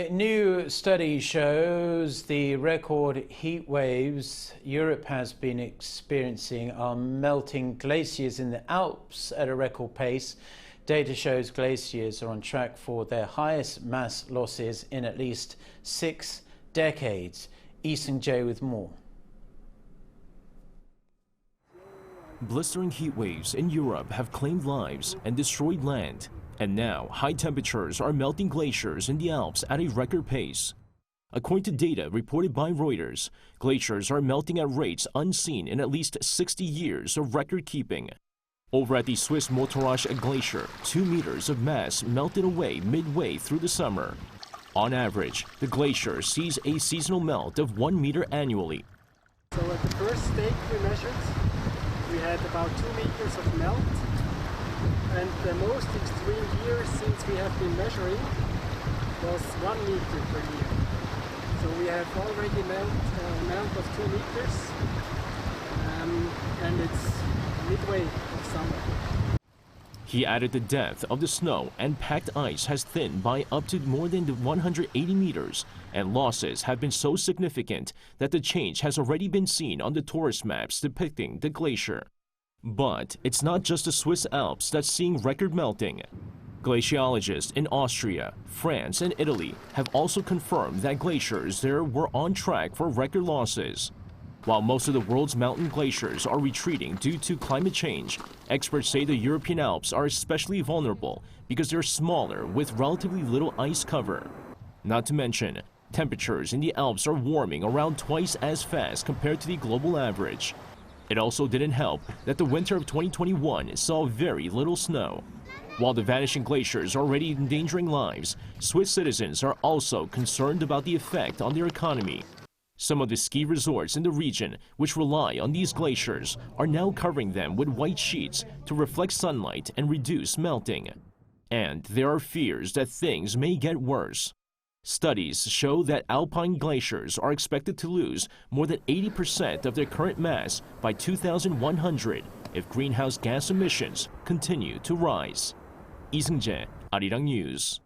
A new study shows the record heat waves Europe has been experiencing are melting glaciers in the Alps at a record pace. Data shows glaciers are on track for their highest mass losses in at least 6 decades. Seung-jae with more. Blistering heat waves in Europe have claimed lives and destroyed land. And now, high temperatures are melting glaciers in the Alps at a record pace. According to data reported by Reuters, glaciers are melting at rates unseen in at least 60 years of record-keeping. Over at the Swiss Morteratsch glacier, 2 meters of mass melted away midway through the summer. On average, the glacier sees a seasonal melt of 1 meter annually. So at the first stage we measured, we had about 2 meters of melt. And the most extreme year since we have been measuring was 1 meter per year. So we have already melt of 2 meters, and it's midway of summer. He added the depth of the snow and packed ice has thinned by up to more than 180 meters, and losses have been so significant that the change has already been seen on the tourist maps depicting the glacier. But it's not just the Swiss Alps that's seeing record melting. Glaciologists in Austria, France, and Italy have also confirmed that glaciers there were on track for record losses. While most of the world's mountain glaciers are retreating due to climate change, experts say the European Alps are especially vulnerable because they're smaller with relatively little ice cover. Not to mention, temperatures in the Alps are warming around twice as fast compared to the global average. It also didn't help that the winter of 2021 saw very little snow. While the vanishing glaciers are already endangering lives, Swiss citizens are also concerned about the effect on their economy. Some of the ski resorts in the region, which rely on these glaciers, are now covering them with white sheets to reflect sunlight and reduce melting. And there are fears that things may get worse. Studies show that alpine glaciers are expected to lose more than 80% of their current mass by 2100 if greenhouse gas emissions continue to rise. Seung-jae, Arirang News.